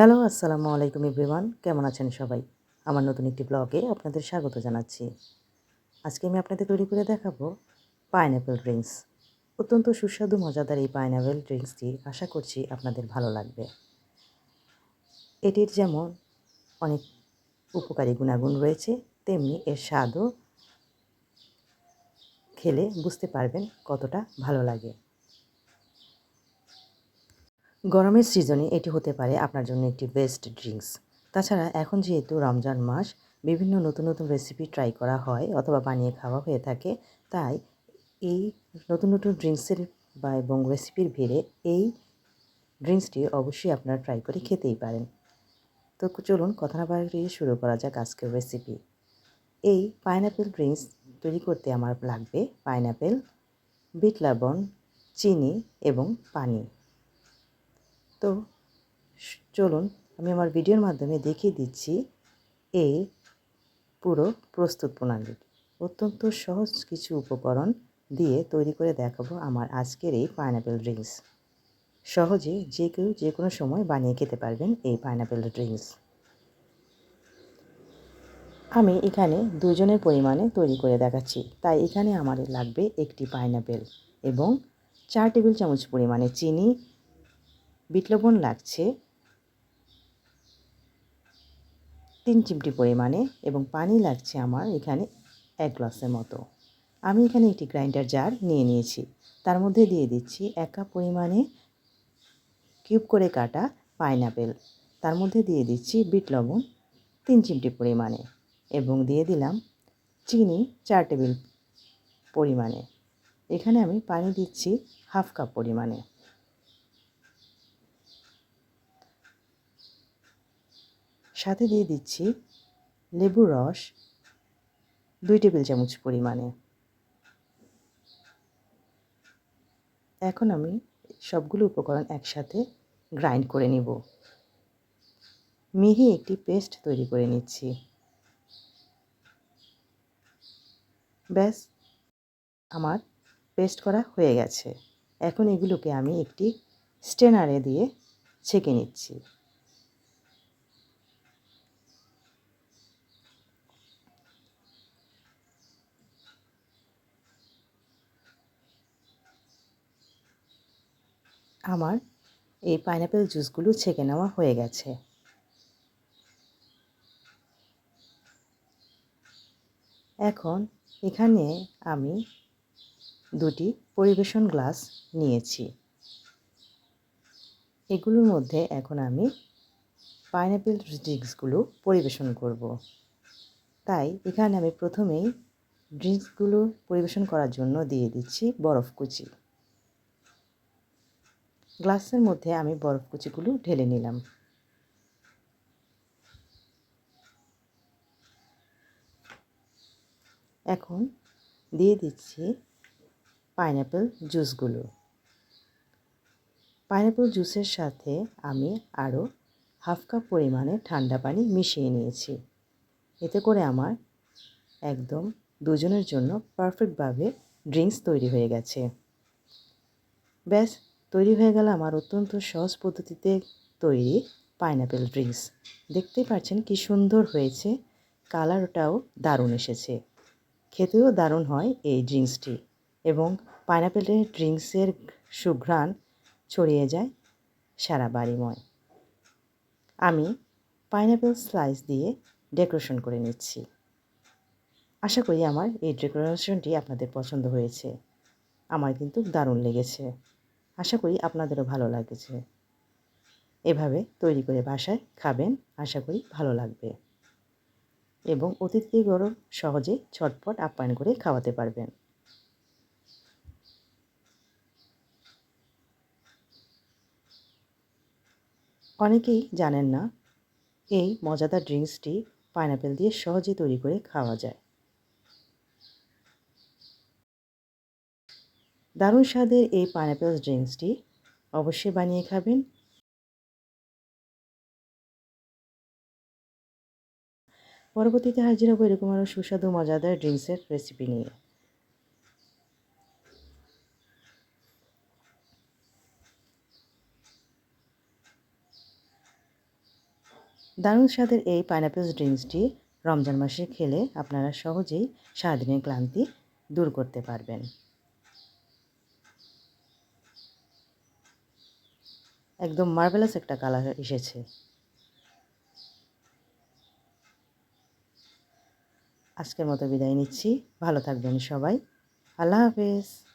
Hello, আসসালামু আলাইকুম everyone. কেমন আছেন সবাই? আমার নতুন একটি ব্লগে আপনাদের স্বাগত জানাচ্ছি। আজকে আমি আপনাদের তৈরি করে দেখাবো পাইনঅ্যাপল ড্রিঙ্কস। অত্যন্ত সুস্বাদু মজাদার এই পাইনঅ্যাপল ড্রিঙ্কসটি আশা করছি আপনাদের ভালো লাগবে। এটির যেমন অনেক উপকারী গুণাগুণ রয়েছে, তেমনি এর স্বাদও খেলে বুঝতে পারবেন কতটা ভালো লাগে। গরমের সিজনে এটি হতে পারে আপনার জন্য একটি বেস্ট ড্রিঙ্কস। তাছাড়া এখন যেহেতু রমজান মাস, বিভিন্ন নতুন নতুন রেসিপি ট্রাই করা হয় অথবা বানিয়ে খাওয়া হয়ে থাকে, তাই এই নতুন নতুন ড্রিঙ্কসের এবং রেসিপির ভিড়ে এই ড্রিঙ্কসটি অবশ্যই আপনারা ট্রাই করে খেতেই পারেন। তো চলুন কথা না বাড়িয়ে শুরু করা যাক আজকের রেসিপি। এই পাইনঅ্যাপল ড্রিঙ্কস তৈরি করতে আমার লাগবে পাইনঅ্যাপেল, বিট লবণ, চিনি এবং পানি। তো চলুন আমি আমার ভিডিওর মাধ্যমে দেখিয়ে দিচ্ছি এই পুরো প্রস্তুত প্রণালী। অত্যন্ত সহজ কিছু উপকরণ দিয়ে তৈরি করে দেখাবো আমার আজকের এই পাইনঅ্যাপল ড্রিঙ্কস। সহজে যে কেউ যে কোনো সময় বানিয়ে খেতে পারবেন এই পাইনঅ্যাপল ড্রিঙ্কস। আমি এখানে 2 জনের পরিমাণে তৈরি করে দেখাচ্ছি, তাই এখানে আমার লাগবে একটি পাইনঅ্যাপেল এবং 4 টেবিল চামচ পরিমাণে চিনি, বিট লবণ লাগছে 3 চিমটি পরিমাণে এবং পানি লাগছে আমার এখানে 1 গ্লাসের মতো। আমি এখানে একটি গ্রাইন্ডার জার নিয়ে নিয়েছি, তার মধ্যে দিয়ে দিচ্ছি 1 কাপ পরিমাণে কিউব করে কাটা পাইনঅ্যাপেল, তার মধ্যে দিয়ে দিচ্ছি বিট লবণ 3 চিমটি পরিমাণে এবং দিয়ে দিলাম চিনি 4 টেবিল পরিমাণে। এখানে আমি পানি দিচ্ছি হাফ কাপ পরিমাণে। সাথে দিয়ে দিচ্ছি লেবুর রস 2 টেবিল চামচ পরিমাণে। এখন আমি সবগুলো উপকরণ একসাথে গ্রাইন্ড করে নিব। মিহি একটি পেস্ট তৈরি করে নিচ্ছি। ব্যাস আমার পেস্ট করা হয়ে গেছে। এখন এগুলোকে আমি একটি স্ট্রেনারে দিয়ে ছেঁকে নিচ্ছি। আমার এই পাইনঅ্যাপল জুসগুলো ছেঁকে নেওয়া হয়ে গেছে। এখন এখানে আমি 2টি পরিবেশন গ্লাস নিয়েছি। এগুলোর মধ্যে এখন আমি পাইনঅ্যাপল ড্রিঙ্কসগুলো পরিবেশন করব। তাই এখানে আমি প্রথমেই ড্রিঙ্কসগুলো পরিবেশন করার জন্য দিয়ে দিচ্ছি বরফ কুচি। গ্লাসের মধ্যে আমি বরফ কুচিগুলো ঢেলে নিলাম। এখন দিয়ে দিচ্ছি পাইনঅ্যাপল জুসগুলো। পাইনঅ্যাপল জুসের সাথে আমি আরও হাফ কাপ পরিমাণে ঠান্ডা পানি মিশিয়ে নিয়েছি। এতে করে আমার একদম 2 জনের জন্য পারফেক্টভাবে ড্রিঙ্কস তৈরি হয়ে গেছে। ব্যাস তৈরি হয়ে গেল আমার অত্যন্ত সহজ পদ্ধতিতে তৈরি পাইনঅ্যাপল ড্রিঙ্কস। দেখতেই পাচ্ছেন কি সুন্দর হয়েছে, কালারটাও দারুণ এসেছে। খেতেও দারুণ হয় এই ড্রিঙ্কসটি এবং পাইনঅ্যাপেলের ড্রিঙ্কসের সুঘ্রাণ ছড়িয়ে যায় সারা বাড়িময়। আমি পাইনঅ্যাপল স্লাইস দিয়ে ডেকোরেশন করে নিচ্ছি। আশা করি আমার এই ডেকোরেশনটি আপনাদের পছন্দ হয়েছে। আমার কিন্তু দারুণ লেগেছে। আশা করি আপনাদেরও ভালো লাগছে। এভাবে তৈরি করে বাসায় খাবেন, আশা করি ভালো লাগবে এবং অতিথিদেরও সহজে ঝটপট আপ্যায়ন করে খাওয়াতে পারবেন। অনেকেই জানেন না এই মজাদার ড্রিঙ্কসটি পাইনঅ্যাপেল দিয়ে সহজে তৈরি করে খাওয়া যায়। দারুণ স্বাদের এই পাইনঅ্যাপল ড্রিঙ্কসটি অবশ্যই বানিয়ে খাবেন। পরবর্তীতে হাজির হবো এরকম আরও সুস্বাদু মজাদার ড্রিঙ্কসের রেসিপি নিয়ে। দারুণ স্বাদের এই পাইনাপেল ড্রিঙ্কসটি রমজান মাসে খেলে আপনারা সহজেই সারাদিনের ক্লান্তি দূর করতে পারবেন। একদম মার্ভেলাস একটা কালার এসেছে। আজকের মতো বিদায় নিচ্ছি। ভালো থাকবেন সবাই। আল্লাহ হাফেজ।